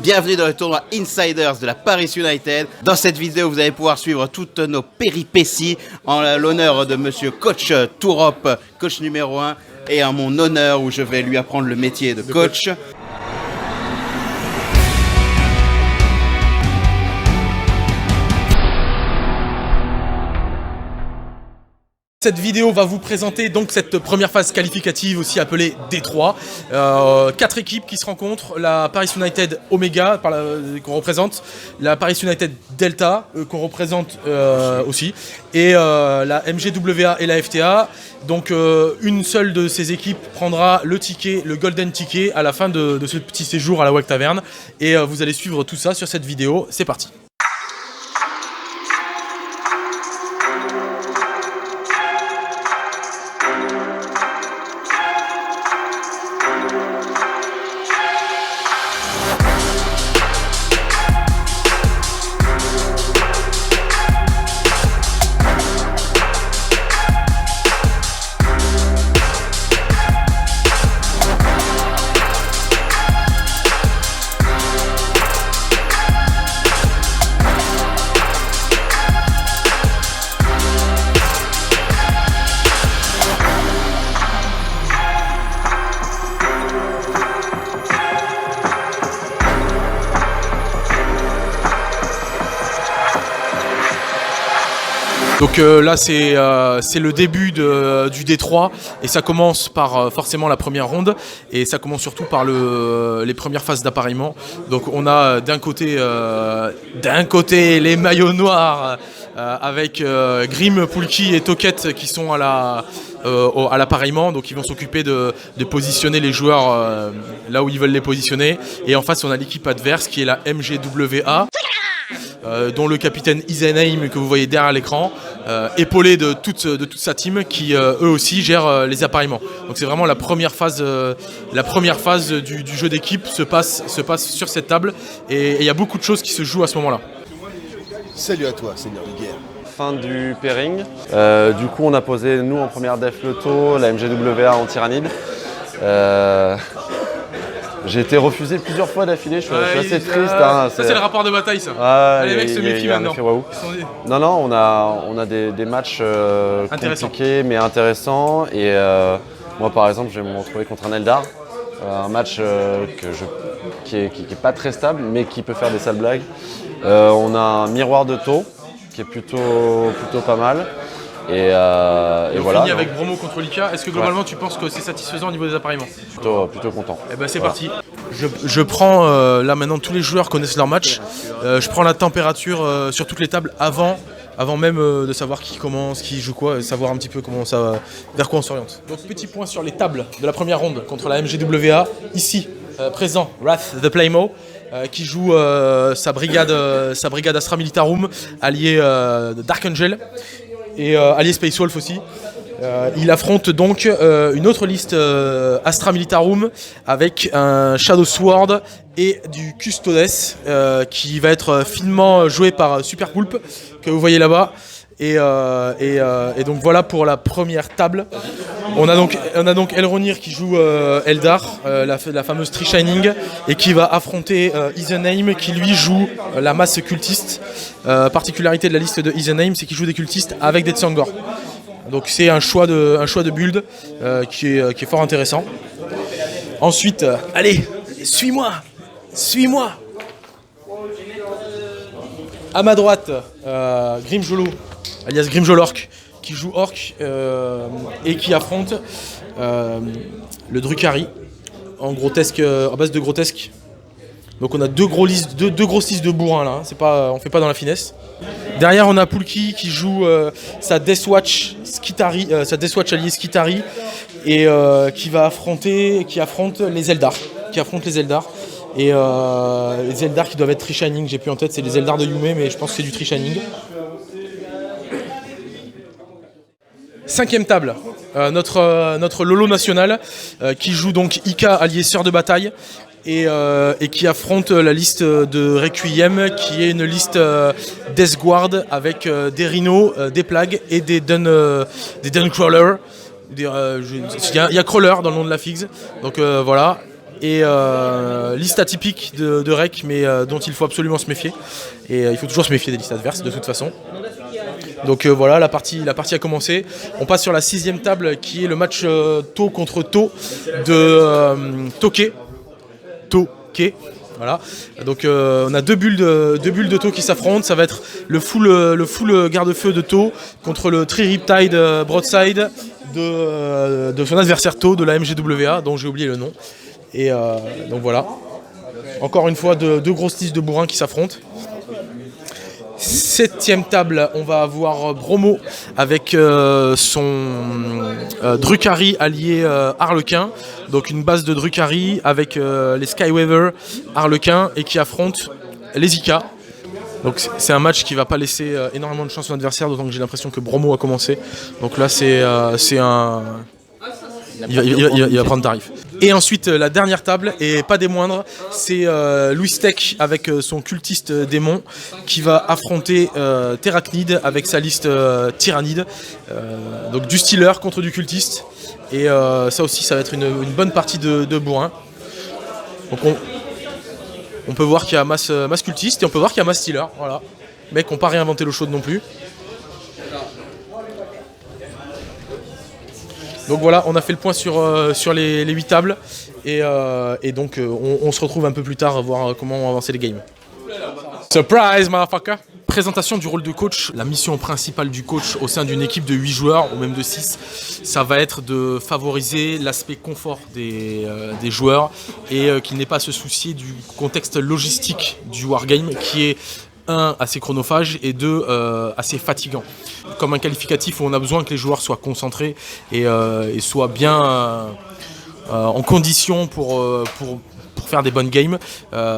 bienvenue dans le tournoi Insiders de la Paris United. Dans cette vidéo, vous allez pouvoir suivre toutes nos péripéties en l'honneur de monsieur coach Tourop, coach numéro 1, et en mon honneur où je vais lui apprendre le métier de coach. Cette vidéo va vous présenter donc cette première phase qualificative, aussi appelée D3. 4 équipes qui se rencontrent, la Paris United Omega qu'on représente, la Paris United Delta qu'on représente aussi, et la MGWA et la FTA. Donc une seule de ces équipes prendra le ticket, le golden ticket à la fin de ce petit séjour à la WAG Taverne. Et vous allez suivre tout ça sur cette vidéo. C'est parti. Donc là c'est le début du D3 et ça commence par forcément la première ronde et ça commence surtout par les premières phases d'appareillement. Donc on a d'un côté les maillots noirs avec Grim, Poulki et Toket qui sont à l'appareillement, donc ils vont s'occuper de positionner les joueurs là où ils veulent les positionner. Et en face on a l'équipe adverse qui est la MGWA. Dont le capitaine Isenheim que vous voyez derrière l'écran, épaulé de toute sa team qui eux aussi gèrent les appareillements. Donc c'est vraiment la première phase du jeu d'équipe se passe sur cette table et il y a beaucoup de choses qui se jouent à ce moment-là. Salut à toi, Seigneur de guerre. Fin du pairing. Du coup on a posé nous en première def Loto, la MGWA en tyrannide. J'ai été refusé plusieurs fois d'affilée, je suis assez triste. Ça c'est le rapport de bataille ça. Ouais, les mecs se méfient maintenant. Non, on a des matchs compliqués mais intéressants. Et moi par exemple je vais me retrouver contre un Eldar. Un match qui est pas très stable mais qui peut faire des sales blagues. On a un miroir de taux qui est plutôt pas mal. Et on voilà. finit avec Bromo contre Lika. Est-ce que globalement tu penses que c'est satisfaisant au niveau des appareillements? Plutôt content. Et ben c'est parti. Je prends là maintenant tous les joueurs connaissent leur match. Je prends la température sur toutes les tables avant même de savoir qui commence, qui joue quoi, et savoir un petit peu vers quoi on s'oriente. Donc petit point sur les tables de la première ronde contre la MGWA. Ici présent Wrath the Playmo. Qui joue sa brigade Astra Militarum, allié Dark Angel et allié Space Wolf aussi. Il affronte donc une autre liste Astra Militarum avec un Shadow Sword et du Custodes qui va être finement joué par Super Poulpe que vous voyez là-bas. Et donc voilà pour la première table. On a donc Elronir qui joue Eldar, la fameuse Tree Shining, et qui va affronter Isenheim qui lui joue la masse cultiste. Particularité de la liste de Isenheim, c'est qu'il joue des cultistes avec des Tsangor. Donc c'est un choix de build qui est fort intéressant. Ensuite, allez, suis-moi. À ma droite, Grimjolo, alias Grimjolork, qui joue Orc et qui affronte le Drukhari en base de grotesque. Donc on a deux grosses listes de bourrins là, on fait pas dans la finesse. Derrière on a Poulki qui joue sa Deathwatch alliée Skitari et qui affronte les Eldar. Et les Eldar qui doivent être Tree Shining, j'ai plus en tête, c'est les Eldar de Yume, mais je pense que c'est du Tree Shining. 5e table, notre Lolo national qui joue donc Ika allié Sœur de Bataille et qui affronte la liste de Requiem qui est une liste Death Guard avec des Rhinos, des Plagues et des Dun Crawler. Il y a Crawler dans le nom de la fixe, donc voilà. Et liste atypique de rec, mais dont il faut absolument se méfier. Et il faut toujours se méfier des listes adverses de toute façon. Donc voilà, la partie a commencé. On passe sur la 6e table qui est le match To contre To de Toké. Voilà. Donc on a deux bulles de To qui s'affrontent. Ça va être le full garde-feu de To contre le Tri-Riptide Broadside de son adversaire To de la MGWA, dont j'ai oublié le nom. Et donc voilà. Encore une fois, deux grosses listes de bourrins qui s'affrontent. 7e table, on va avoir Bromo avec son Drukhari allié Harlequin. Donc une base de Drukhari avec les Skyweaver Harlequin et qui affrontent les Ika. Donc c'est un match qui va pas laisser énormément de chance à l'adversaire, d'autant que j'ai l'impression que Bromo a commencé. Donc là c'est un... Il va prendre tarif. Et ensuite la dernière table, et pas des moindres, c'est Louis Tech avec son cultiste démon qui va affronter Terracnide avec sa liste Tyrannide. Donc du stealer contre du cultiste. Et ça aussi ça va être une bonne partie de bourrin. Donc on peut voir qu'il y a masse cultiste et on peut voir qu'il y a masse stealer. Voilà. Mec, on n'a pas réinventé l'eau chaude non plus. Donc voilà, on a fait le point sur les 8 tables et donc on se retrouve un peu plus tard à voir comment on va avancer les games. Surprise, motherfucker! Présentation du rôle de coach. La mission principale du coach au sein d'une équipe de 8 joueurs ou même de 6, ça va être de favoriser l'aspect confort des joueurs et qu'il n'ait pas à se soucier du contexte logistique du wargame qui est 1, assez chronophage et 2, assez fatigant. Comme un qualificatif où on a besoin que les joueurs soient concentrés et soient bien en condition pour faire des bonnes games.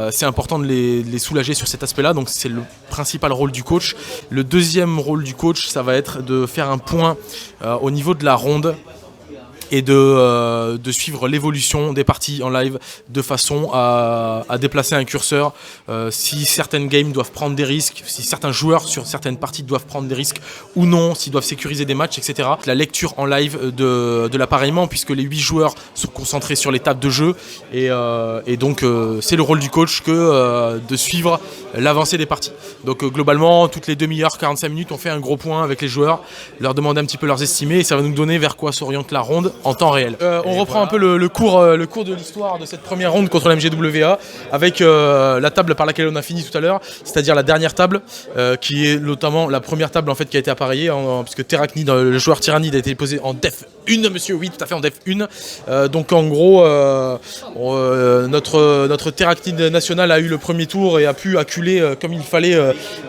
C'est important de les soulager sur cet aspect-là, donc c'est le principal rôle du coach. Le deuxième rôle du coach, ça va être de faire un point au niveau de la ronde et de suivre l'évolution des parties en live de façon à déplacer un curseur si certaines games doivent prendre des risques, si certains joueurs sur certaines parties doivent prendre des risques ou non, s'ils doivent sécuriser des matchs, etc. La lecture en live de l'appareillement, puisque les 8 joueurs sont concentrés sur les tables de jeu et donc c'est le rôle du coach que de suivre l'avancée des parties. Donc globalement, toutes les demi-heures, 45 minutes, on fait un gros point avec les joueurs, leur demander un petit peu leurs estimés et ça va nous donner vers quoi s'oriente la ronde en temps réel. On reprend un peu le cours de l'histoire de cette première ronde contre la MGWA avec la table par laquelle on a fini tout à l'heure, c'est-à-dire la dernière table qui est notamment la première table en fait qui a été appareillée puisque Terracnide, le joueur Tyrannide a été posé en def 1, monsieur, oui tout à fait en def 1. Donc en gros notre Terracnide national a eu le premier tour et a pu acculer comme il fallait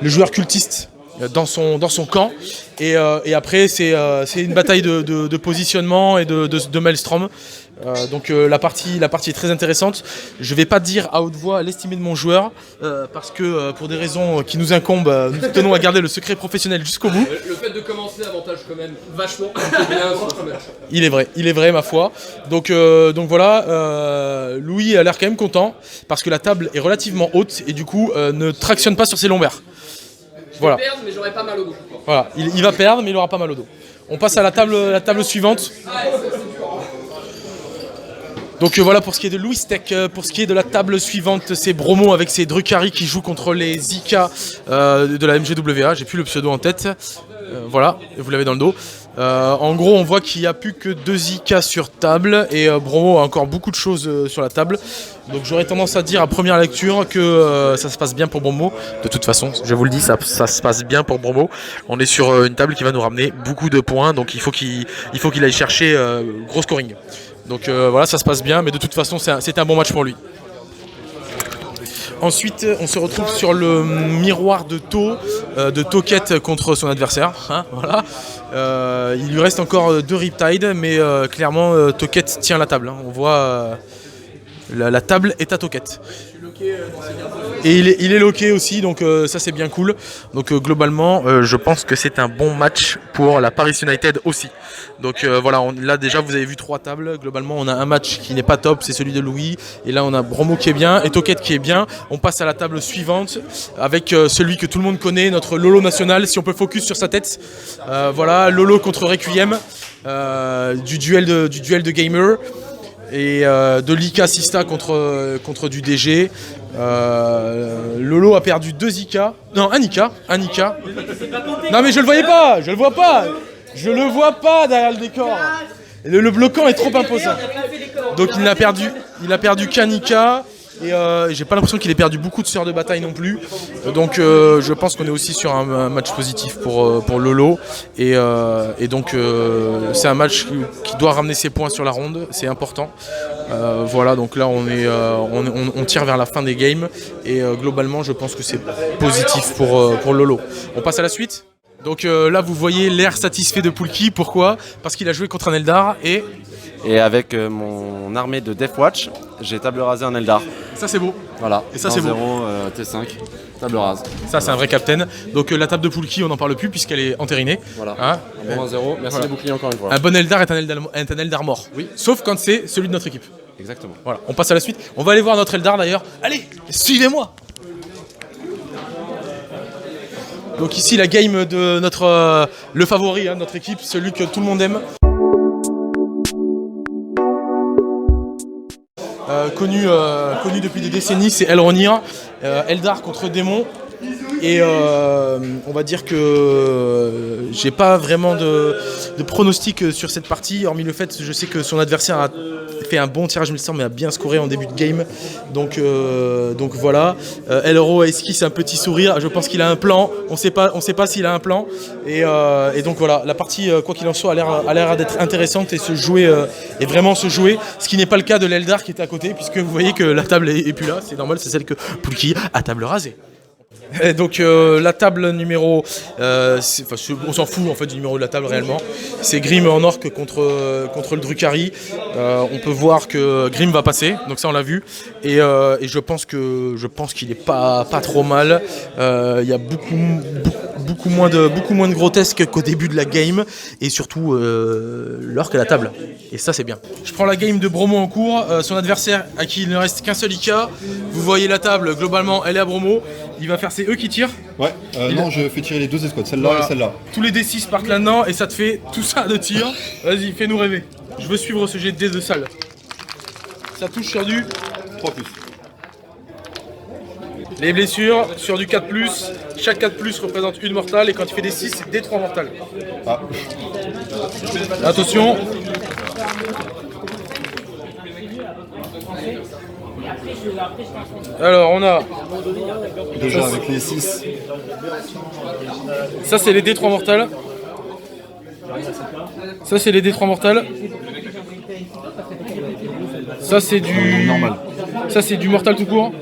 le joueur cultiste dans son camp et après c'est une bataille de positionnement et de maelstrom. Donc la partie est très intéressante. Je vais pas dire à haute voix l'estimé de mon joueur parce que pour des raisons qui nous incombent, nous tenons à garder le secret professionnel jusqu'au bout. Le fait de commencer avantage quand même vachement bien sur ce match. Il est vrai ma foi. Donc voilà, Louis a l'air quand même content parce que la table est relativement haute et du coup ne tractionne pas sur ses lombaires. Voilà. Je vais perdre mais j'aurai pas mal au dos. Voilà, il va perdre mais il aura pas mal au dos. On passe à la table suivante. Donc voilà pour ce qui est de Louis Tech. Pour ce qui est de la table suivante, c'est Bromo avec ses Drukhari qui joue contre les Ika de la MGWA. J'ai plus le pseudo en tête. Voilà, vous l'avez dans le dos. En gros, on voit qu'il n'y a plus que 2 Ika sur table et Bromo a encore beaucoup de choses sur la table. Donc j'aurais tendance à dire à première lecture que ça se passe bien pour Bromo. De toute façon, je vous le dis, ça se passe bien pour Bromo. On est sur une table qui va nous ramener beaucoup de points, donc il faut qu'il aille chercher gros scoring. Donc voilà, ça se passe bien, mais de toute façon, c'est un bon match pour lui. Ensuite, on se retrouve sur le miroir de Toket contre son adversaire. Hein, voilà. Il lui reste encore 2 Riptide, mais clairement, Toket tient la table. Hein. On voit la table est à Toket. Et il est loqué aussi, donc ça c'est bien cool. Donc globalement, je pense que c'est un bon match pour la Paris United aussi. Donc voilà, là déjà vous avez vu 3 tables. Globalement, on a un match qui n'est pas top, c'est celui de Louis. Et là on a Bromo qui est bien et Toket qui est bien. On passe à la table suivante avec celui que tout le monde connaît, notre Lolo national. Si on peut focus sur sa tête, voilà, Lolo contre Requiem, du duel de gamer. et de Lika Sista contre du DG. Lolo a perdu 2 Ika. Non, un Ika. Non mais je le voyais pas, je le vois pas. Je le vois pas derrière le décor. Le bloquant est trop imposant. Donc il a perdu qu'un Ika. Et j'ai pas l'impression qu'il ait perdu beaucoup de sœurs de bataille non plus. Donc je pense qu'on est aussi sur un match positif pour Lolo. Et donc c'est un match qui doit ramener ses points sur la ronde, c'est important. Voilà, donc là on tire vers la fin des games. Et globalement je pense que c'est positif pour Lolo. On passe à la suite. Donc là vous voyez l'air satisfait de Poulki. Pourquoi ? Parce qu'il a joué contre un Eldar Et avec mon armée de Deathwatch, j'ai table rasé un Eldar. ça c'est beau. Voilà, Et ça, c'est beau. 0 T5, table rase. Ça c'est un vrai captain. Donc la table de Poulki on n'en parle plus puisqu'elle est entérinée. Voilà, Hein un bon 1-0, merci Voilà. les boucliers encore une fois. Un bon Eldar est un Eldar mort. Oui. Sauf quand c'est celui de notre équipe. Exactement. Voilà, on passe à la suite. On va aller voir notre Eldar d'ailleurs. Allez, suivez-moi. Donc ici la game de notre le favori, hein, notre équipe, celui que tout le monde aime. Connu depuis des décennies, c'est Elronir, Eldar contre Démon. Et on va dire que j'ai pas vraiment de pronostic sur cette partie, hormis le fait que je sais que son adversaire a fait un bon tirage, il me semble, mais a bien scoré en début de game. Donc voilà. Elro a esquissé un petit sourire. Je pense qu'il a un plan. On sait pas s'il a un plan. Et donc voilà. La partie, quoi qu'il en soit, a l'air d'être intéressante et et vraiment se jouer. Ce qui n'est pas le cas de l'Eldar qui était à côté, puisque vous voyez que la table est plus là. C'est normal, c'est celle que Poulki a table rasée. Et donc la table numéro, on s'en fout en fait du numéro de la table réellement. C'est Grim en orc contre le Drukhari. On peut voir que Grim va passer, donc ça on l'a vu. Et je pense qu'il est pas trop mal. Il y a beaucoup moins de grotesque qu'au début de la game, et surtout l'orc à la table. Et ça c'est bien. Je prends la game de Bromo en cours. Son adversaire à qui il ne reste qu'un seul Ika. Vous voyez la table, globalement elle est à Bromo. Il va faire, c'est eux qui tirent. Ouais, non, je fais tirer les 2 escouades, celle-là Voilà. et celle-là. Tous les D6 partent là-dedans et ça te fait tout ça de tir. Vas-y, fais-nous rêver. Je veux suivre ce jet de dés de salle. Ça touche sur du 3 plus. les blessures, sur du 4+. Chaque 4+, représente une mortale et quand il fait des 6, c'est des 3 mortales. Ah, Attention. Alors on a, déjà avec les 6. ça c'est les D3 mortales. Ça c'est les D3 mortales. Ça c'est du Normal. Ça c'est du mortal tout court.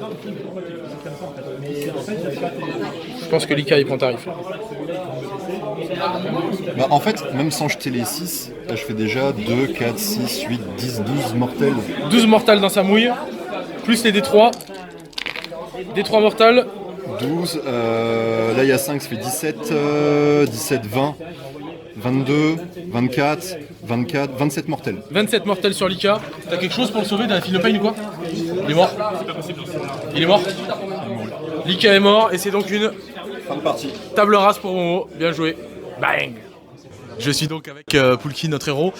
Je pense que l'Ika il prend tarif. Bah, en fait, même sans jeter les 6, là je fais déjà 2, 4, 6, 8, 10, 12 mortels. 12 mortales dans sa mouille, plus les D3. D3 mortales. 12, là il y a 5, ça fait 17, 17, 20, 22, 24, 24, 27 mortels. 27 mortels sur l'Ika. T'as quelque chose pour le sauver d'un fil de pain ou quoi? Il est mort. Il est mort. L'Ika est mort et c'est donc une Fin de partie. table rase pour Momo. Bien joué. Bang. Je suis donc avec Poulki, notre héros.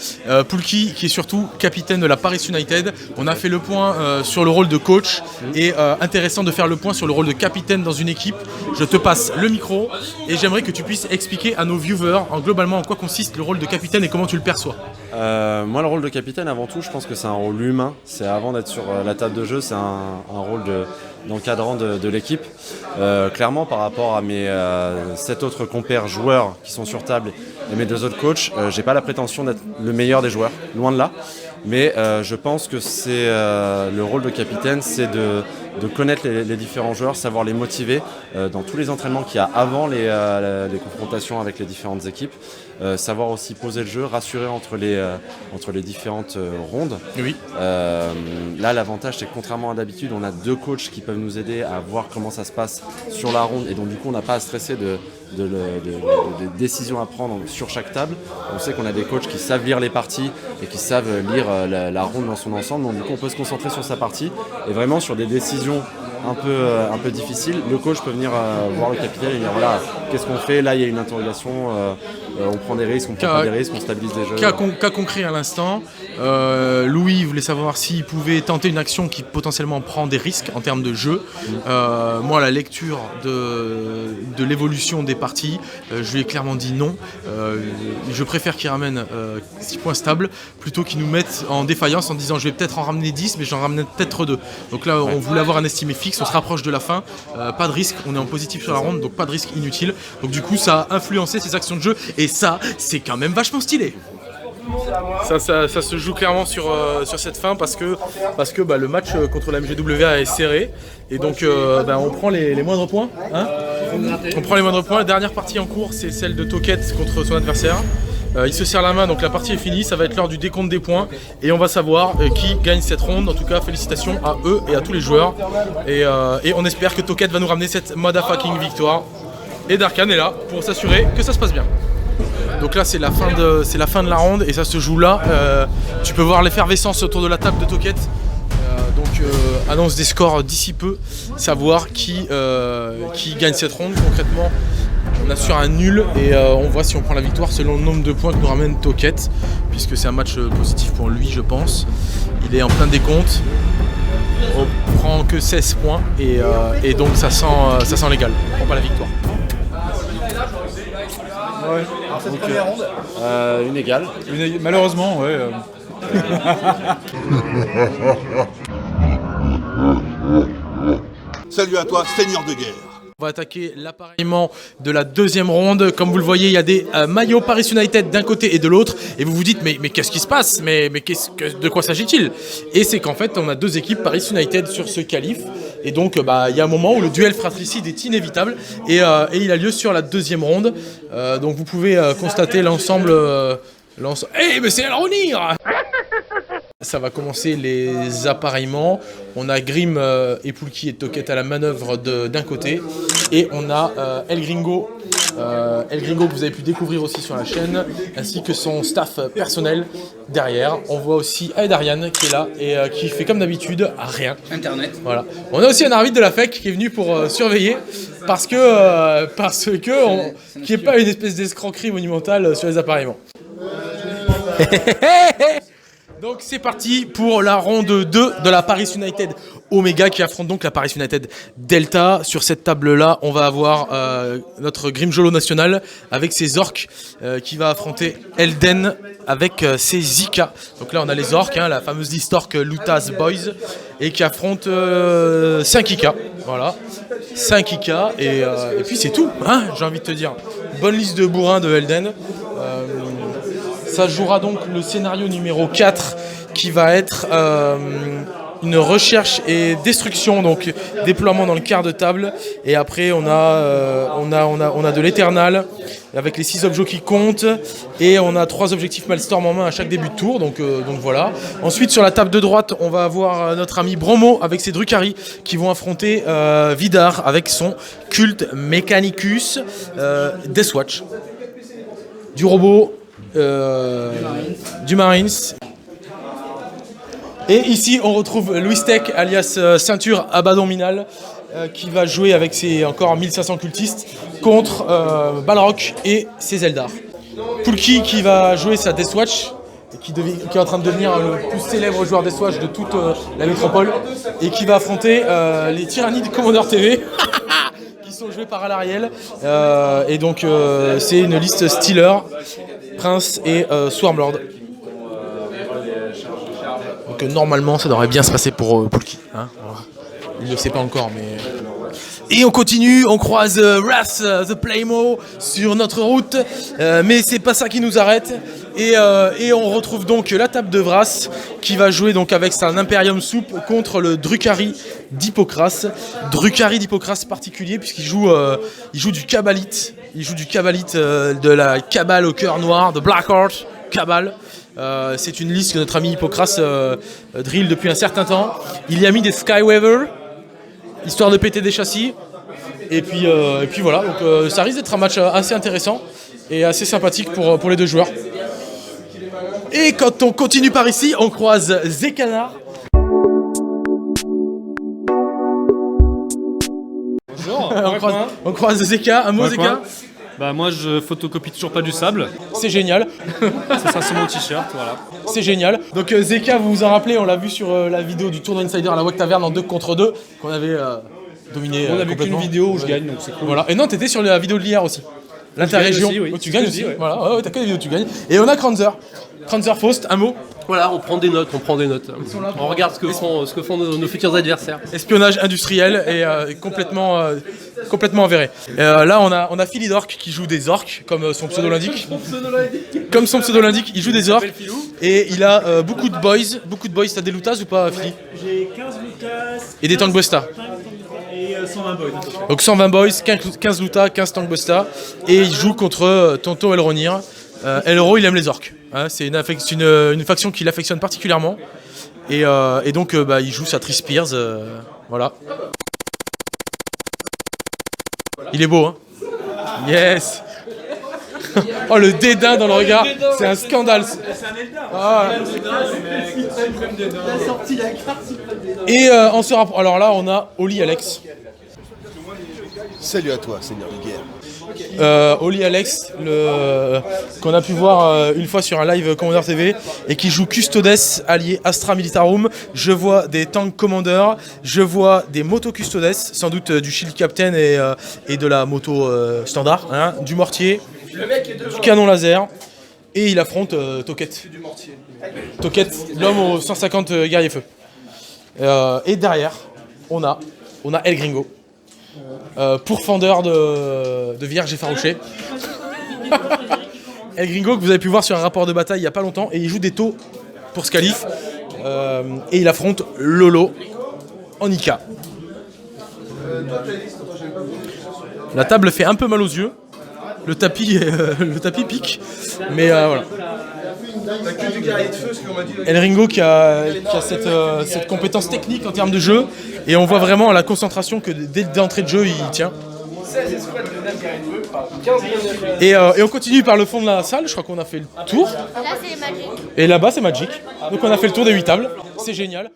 Poulki qui est surtout capitaine de la Paris United. On a fait le point sur le rôle de coach et intéressant de faire le point sur le rôle de capitaine dans une équipe. Je te passe le micro et j'aimerais que tu puisses expliquer à nos viewers globalement en quoi consiste le rôle de capitaine et comment tu le perçois. Moi, le rôle de capitaine, avant tout, je pense que c'est un rôle humain. C'est avant d'être sur la table de jeu, c'est un rôle d'encadrant de l'équipe. Clairement, par rapport à mes 7 autres compères joueurs qui sont sur table et mes 2 autres coachs, j'ai pas la prétention d'être le meilleur des joueurs, loin de là. Mais je pense que c'est le rôle de capitaine, c'est de connaître les différents joueurs, savoir les motiver dans tous les entraînements qu'il y a avant les confrontations avec les différentes équipes, savoir aussi poser le jeu, rassurer entre les différentes rondes. Oui. Là, l'avantage, c'est que contrairement à d'habitude, on a 2 coachs qui peuvent nous aider à voir comment ça se passe sur la ronde, et donc du coup, on n'a pas à stresser des décisions à prendre sur chaque table. On sait qu'on a des coachs qui savent lire les parties et qui savent lire la ronde dans son ensemble, donc du coup on peut se concentrer sur sa partie et vraiment sur des décisions un peu difficiles, le coach peut venir voir le capitaine et dire voilà, qu'est-ce qu'on fait, là il y a une interrogation On prend des risques, on prend pas des risques, on stabilise les jeux. Cas concret à l'instant, Louis voulait savoir s'il pouvait tenter une action qui potentiellement prend des risques en termes de jeu. Moi, la lecture de l'évolution des parties, je lui ai clairement dit non. Je préfère qu'il ramène 6 points stables plutôt qu'il nous mette en défaillance en disant je vais peut-être en ramener 10 mais j'en ramène peut-être 2. Donc là, on voulait avoir un estimé fixe, on se rapproche de la fin, pas de risque, on est en positif sur la ronde, donc pas de risque inutile. Donc du coup, ça a influencé ses actions de jeu et ça, c'est quand même vachement stylé. Ça se joue clairement sur cette fin parce que le match contre la MGWA est serré et donc on prend les moindres points. Hein, on prend les moindres points. La dernière partie en cours, c'est celle de Toquette contre son adversaire. Il se serre la main, donc la partie est finie. Ça va être l'heure du décompte des points et on va savoir qui gagne cette ronde. En tout cas, félicitations à eux et à tous les joueurs. Et on espère que Toquette va nous ramener cette motherfucking victoire. Et Darkan est là pour s'assurer que ça se passe bien. Donc là c'est la fin de la ronde et ça se joue là. Tu peux voir l'effervescence autour de la table de Toquette. Annonce des scores d'ici peu, savoir qui gagne cette ronde concrètement. On assure un nul et on voit si on prend la victoire selon le nombre de points que nous ramène Toquette, puisque c'est un match positif pour lui je pense. Il est en plein décompte. On prend que 16 points et donc ça sent légal. On prend pas la victoire. Ouais. Alors cette première ronde Une égale. Malheureusement, ouais. Salut à toi, seigneur de guerre. On va attaquer l'appareillement de la deuxième ronde. Comme vous le voyez, il y a des maillots Paris United d'un côté et de l'autre. Et vous vous dites, mais qu'est-ce qui se passe? Mais de quoi s'agit-il? Et c'est qu'en fait, on a deux équipes Paris United sur ce qualif. Et donc, il y a un moment où le duel fratricide est inévitable. Et il a lieu sur la deuxième ronde. Donc, vous pouvez constater l'ensemble... mais c'est à revenir. Ça va commencer les appareillements. On a Grim et Poulki et Toquette à la manœuvre d'un côté. Et on a El Gringo. El Gringo que vous avez pu découvrir aussi sur la chaîne, ainsi que son staff personnel derrière. On voit aussi Aedarian qui est là et qui fait comme d'habitude rien. Internet. Voilà. On a aussi un arbitre de la FEC qui est venu pour surveiller parce que qu'il n'y ait pas une espèce d'escroquerie monumentale sur les appareillements. Donc c'est parti pour la ronde 2 de la Paris United Omega qui affronte donc la Paris United Delta. Sur cette table-là, on va avoir notre Grimjolo national avec ses orques qui va affronter Elden avec ses Zika. Donc là on a les orques, la fameuse liste orque Luta's Boys et qui affronte 5 IK. Voilà, 5 IK et puis c'est tout, j'ai envie de te dire. Bonne liste de bourrins de Elden. Ça jouera donc le scénario numéro 4 qui va être une recherche et destruction, donc déploiement dans le quart de table. Et après on a de l'éternal avec les 6 objets qui comptent et on a 3 objectifs Maelstrom en main à chaque début de tour, donc voilà. Ensuite sur la table de droite on va avoir notre ami Bromo avec ses Drukhari qui vont affronter Vidar avec son culte Mechanicus, Deathwatch, du robot, du Marines. Et ici on retrouve Louis Tech alias ceinture Abaddon qui va jouer avec ses encore 1500 cultistes contre Balrog et ses Eldar. Poulki qui va jouer sa Deathwatch qui est en train de devenir le plus célèbre joueur Deathwatch de toute la métropole et qui va affronter les tyrannies de Commander TV qui sont joués par Alariel et donc c'est une liste Stealer, Prince et Swarmlord. Donc normalement ça devrait bien se passer pour Poulki. Il ne le sait pas encore mais... Et on continue, on croise Wrath the Playmo sur notre route, mais c'est pas ça qui nous arrête. Et on retrouve donc la table de Wrath qui va jouer donc avec sa Imperium Soup contre le Drukhari d'Hippocras. Drukhari d'Hippocras particulier puisqu'il joue du Kabbalite. Il joue du Kabbalite de la Kabbale au cœur noir, de Blackheart Kabbale. C'est une liste que notre ami Hippocras drill depuis un certain temps. Il y a mis des Skyweaver, histoire de péter des châssis. Et puis voilà, donc ça risque d'être un match assez intéressant et assez sympathique pour les deux joueurs. Et quand on continue par ici, on croise Zekanar. Bonjour. on croise Zeka, un mot Zeka. Bah moi je photocopie toujours pas du sable. C'est génial. C'est ça, c'est mon t-shirt, voilà. C'est génial. Donc Zeka, vous vous en rappelez, on l'a vu sur la vidéo du Tour d'Insider à la Wack Taverne en 2 contre 2, qu'on avait dominé On a vu qu'une complètement. vidéo où je gagne, donc c'est cool. Voilà. Et non, t'étais sur la vidéo de l'hier aussi. L'interrégion, aussi, oui. où tu gagnes Je aussi. dis, ouais. Voilà, ouais, t'as que des vidéos où tu gagnes. Et on a Kranzer. Kranzer Faust, un mot. Voilà, on prend des notes. On regarde ce que font nos futurs adversaires. Espionnage industriel et complètement avéré. Là, on a Philidork qui joue des orques, comme son pseudo l'indique. Comme son pseudo l'indique, il joue des orques. Et il a beaucoup de boys. Beaucoup de boys, t'as des lootaz ou pas, Philly? J'ai 15 Lucas Et des Tankbusta. et 120 boys. Donc 120 boys, 15 Luta, 15 Tankbusta. Et il joue contre Tonto Elronir. Elro, il aime les orques. Hein, c'est une faction qu'il affectionne particulièrement. Et donc, il joue sa Trispires. Voilà. Il est beau, hein? Yes! Oh, le dédain dans le regard, c'est un scandale. Ah. Et on se rapproche. Alors là, on a Oli Alex. Salut à toi, Seigneur de guerre. Oli Alex, qu'on a pu voir une fois sur un live Commander TV et qui joue Custodes allié Astra Militarum. Je vois des Tank Commander, je vois des motos Custodes, sans doute du Shield Captain et de la moto standard, hein, du mortier, du canon laser, et il affronte Toket. Toket, l'homme aux 150 guerriers feu. Et derrière, on a El Gringo. Pourfendeur de vierge effarouchée. El Gringo que vous avez pu voir sur un rapport de bataille il n'y a pas longtemps, et il joue des taux pour Scalif, et il affronte Lolo en Ika. La table fait un peu mal aux yeux, le tapis pique, mais voilà. El Ringo qui a cette compétence technique en termes de jeu, et on voit vraiment la concentration que dès l'entrée de jeu il tient. Et on continue par le fond de la salle, je crois qu'on a fait le tour. Là, c'est Magic. Et là-bas c'est Magic. Donc on a fait le tour des 8 tables, c'est génial.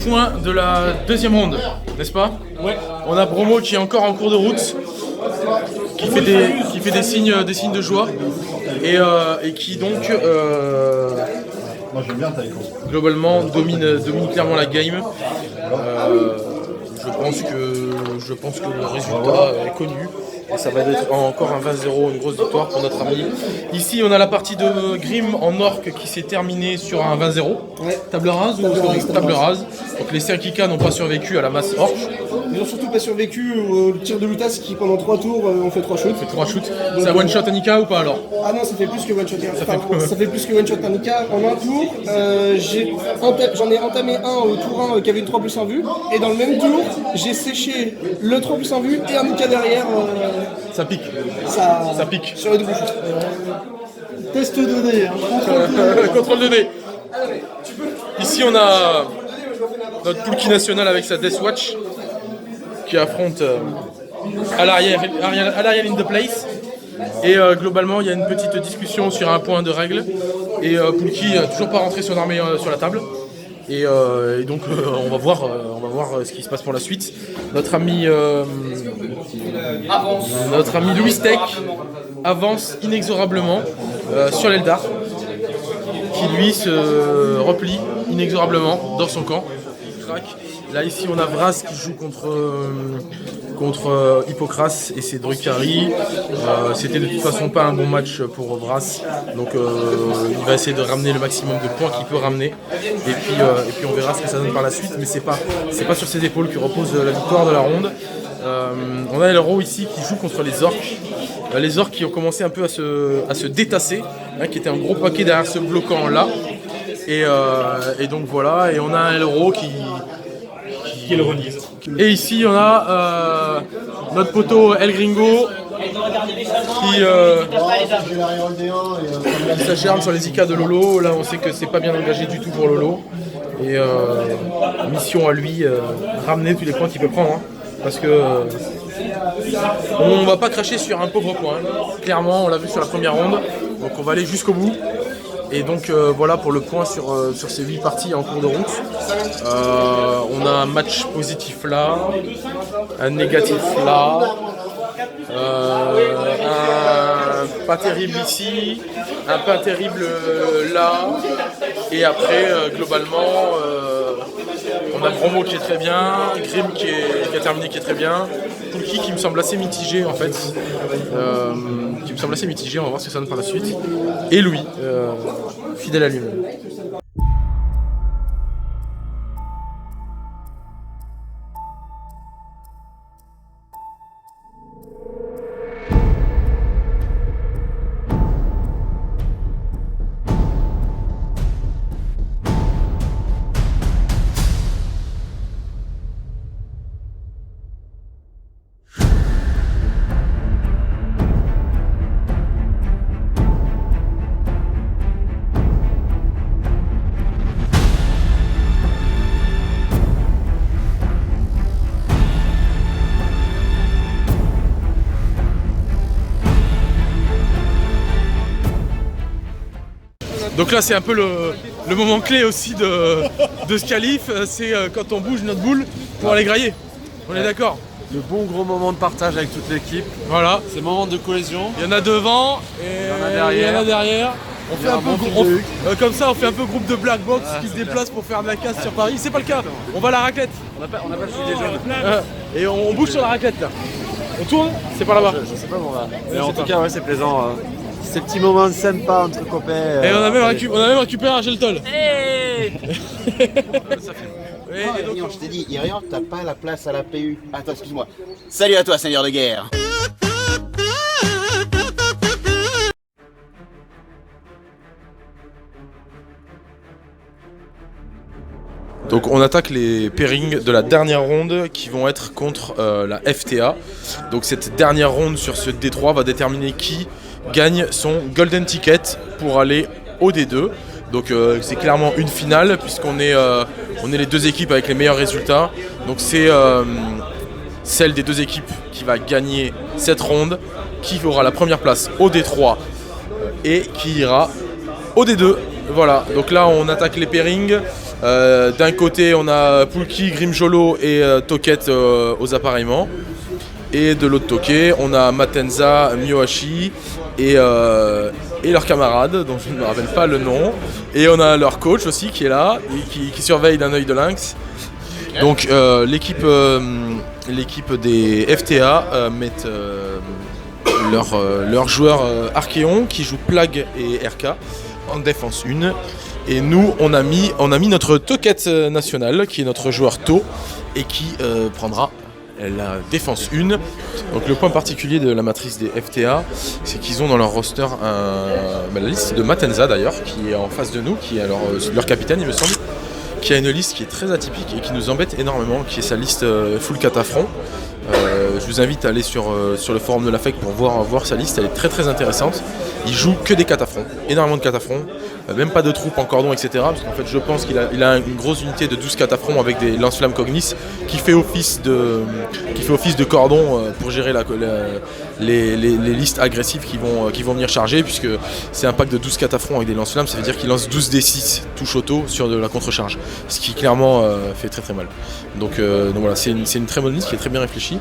Point de la deuxième ronde, n'est-ce pas? Ouais. On a Bromo qui est encore en cours de route. qui fait des signes de joie et qui donc globalement domine clairement la game. Je pense que le résultat est connu. Et ça va être encore un 20-0, une grosse victoire pour notre ami. Ici, on a la partie de Grim en orc qui s'est terminée sur un 20-0. Ouais. Table rase ou table rase. Donc les 5 IK n'ont pas survécu à la masse orc. Ils ont surtout pas survécu au tir de Lutas qui pendant 3 tours ont fait 3 shoots. Ça fait 3 shoots. C'est un one shot un IK ou pas alors? Ah non, ça fait plus que one shot. Ça fait plus que one shot un IK. En un tour, j'en ai entamé un au tour 1 qui avait une 3+1 vue. Et dans le même tour, j'ai séché le 3+1 vue et un IK derrière. Ça pique. Ça pique. Sur le double shoot. Test 2D. Contrôle 2D. Ici, on a notre Poulki national avec sa Death Watch qui affronte à l'arrière in the place. Et globalement, il y a une petite discussion sur un point de règle. Et Poulki n'a toujours pas rentré son armée sur la table. Et donc on va voir ce qui se passe pour la suite. Notre ami Louis Tech avance inexorablement sur l'Eldar, qui lui se replie inexorablement dans son camp. Là ici on a Vras qui joue contre Hippocras et ses Drukhari. C'était de toute façon pas un bon match pour Vras, donc il va essayer de ramener le maximum de points qu'il peut ramener, et puis on verra ce que ça donne par la suite, mais c'est pas sur ses épaules que repose la victoire de la ronde. On a l'héros ici qui joue contre les orques. Les orques qui ont commencé un peu à se détasser, hein, qui était un gros paquet derrière ce bloquant là, et donc voilà, et on a un héros qui le renise. Et ici on a notre poteau El Gringo qui s'acharne sur les IK de Lolo. Là on sait que c'est pas bien engagé du tout pour Lolo, et mission à lui, ramener tous les points qu'il peut prendre, hein, parce que on va pas cracher sur un pauvre point, clairement on l'a vu sur la première ronde, donc on va aller jusqu'au bout. Et donc voilà pour le point sur ces 8 parties en cours de route. On a un match positif là, un négatif là, un pas terrible ici, un pas terrible là, et après globalement on a Bromo qui est très bien, Grim qui a terminé qui est très bien, Poulki qui me semble assez mitigé en fait, on va voir ce que ça donne par la suite, et Louis, fidèle à lui-même. Donc là c'est un peu le moment clé aussi de ce qualif, c'est quand on bouge notre boule pour aller grailler. On est d'accord? Le bon gros moment de partage avec toute l'équipe. Voilà. C'est le moment de cohésion. Il y en a devant et il y en a derrière. On fait un peu comme ça, on fait un peu groupe de black box qui se déplace pour faire de la casse sur Paris. C'est pas le cas. On va à la raclette. On n'a pas le suivi des jeunes. Et on bouge sur la raclette là. On tourne? C'est par là-bas. Je sais pas où on va. Mais en tout cas ouais, c'est plaisant. Ces petits moments sympas entre copains. Et on a même récupéré un geltol. Hey Irion, je t'ai dit, Irion, t'as pas la place à la PU. Attends, excuse-moi. Salut à toi, seigneur de guerre. Donc on attaque les pairings de la dernière ronde qui vont être contre la FTA. Donc cette dernière ronde sur ce D3 va déterminer qui gagne son golden ticket pour aller au D2. Donc c'est clairement une finale puisqu'on est, on est les deux équipes avec les meilleurs résultats. Donc c'est celle des deux équipes qui va gagner cette ronde qui aura la première place au D3 et qui ira au D2. Voilà, donc là on attaque les pairings. D'un côté on a Poulki, Grimjolo et Toquette aux appareillements. Et de l'autre Toké, on a Matenza, Miyohashi et leurs camarades, dont je ne me rappelle pas le nom. Et on a leur coach aussi qui est là, et qui surveille d'un œil de lynx. Donc l'équipe des FTA mettent leurs joueurs Archeon qui jouent Plague et RK en défense 1. Et nous, on a mis notre Toquette national, qui est notre joueur To, et qui prendra la défense 1. Donc le point particulier de la matrice des FTA, c'est qu'ils ont dans leur roster la liste de Matenza d'ailleurs, qui est en face de nous, qui est leur capitaine il me semble, qui a une liste qui est très atypique et qui nous embête énormément, qui est sa liste full catafront. Je vous invite à aller sur le forum de la FEC pour voir sa liste, elle est très très intéressante. Il joue que des catafrons, énormément de catafrons, même pas de troupes en cordon, etc. Parce qu'en fait je pense qu'il a une grosse unité de 12 catafrons avec des lance-flammes Cognis qui fait office de cordon pour gérer les listes agressives qui vont venir charger, puisque c'est un pack de 12 catafrons avec des lance-flammes, ça veut dire qu'il lance 12 D6 touche auto sur de la contre-charge, ce qui clairement fait très très mal. Donc voilà, c'est une très bonne liste qui est très bien réfléchie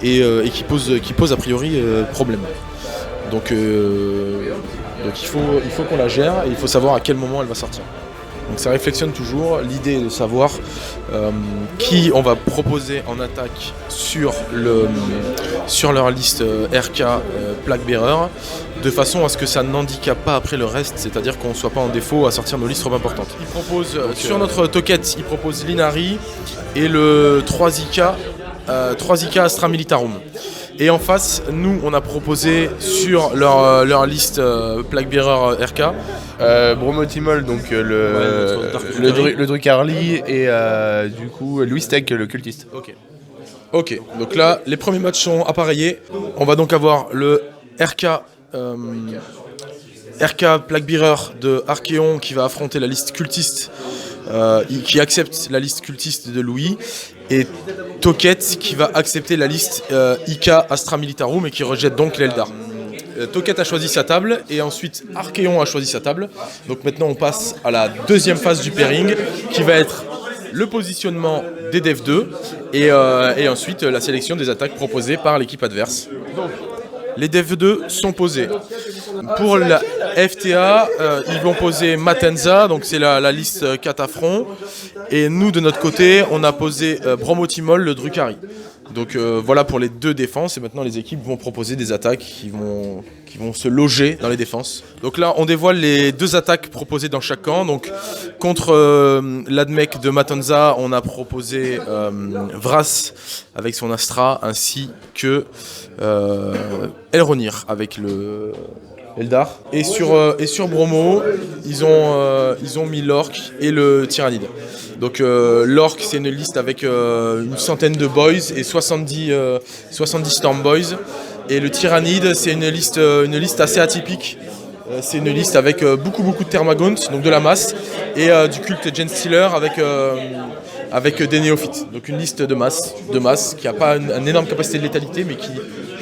et qui pose a priori problème. Donc il faut qu'on la gère et il faut savoir à quel moment elle va sortir. Donc ça réflexionne toujours, l'idée est de savoir qui on va proposer en attaque sur leur liste RK Plague Bearer, de façon à ce que ça n'handicape pas après le reste, c'est-à-dire qu'on ne soit pas en défaut à sortir nos listes trop importantes. Il propose sur notre Toquette, il propose l'Inari et le 3IK Astra Militarum. Et en face, nous, on a proposé sur leur liste Plague Bearer RK Bromotimol, donc le Drukarli et du coup Louis Tech, le cultiste. Ok, donc là, les premiers matchs sont appareillés. On va donc avoir le RK Plague Bearer de Archeon qui va affronter la liste cultiste, qui accepte la liste cultiste de Louis, et Toquette qui va accepter la liste IK Astra Militarum et qui rejette donc l'Eldar. Toquette a choisi sa table et ensuite Archeon a choisi sa table. Donc maintenant on passe à la deuxième phase du pairing qui va être le positionnement des Dev 2 et ensuite la sélection des attaques proposées par l'équipe adverse. Donc, les Dev 2 sont posés. Pour la FTA, ils vont poser Matenza, donc c'est la liste catafron. Et nous, de notre côté, on a posé Bromotimol, le Drukhari. Donc voilà pour les deux défenses. Et maintenant, les équipes vont proposer des attaques qui vont se loger dans les défenses. Donc là, on dévoile les deux attaques proposées dans chaque camp. Donc contre l'Admech de Matanza, on a proposé Vras avec son Astra, ainsi que Elronir avec le Eldar. Et sur Bromo, ils ont mis l'Orc et le Tyrannide. Donc l'Orc, c'est une liste avec une centaine de boys et 70 Storm Boys. Et le Tyrannide, c'est une liste assez atypique. C'est une liste avec beaucoup de Thermagaunt, donc de la masse, et du culte Genestealer avec des néophytes. Donc une liste de masse qui n'a pas une énorme capacité de létalité, mais qui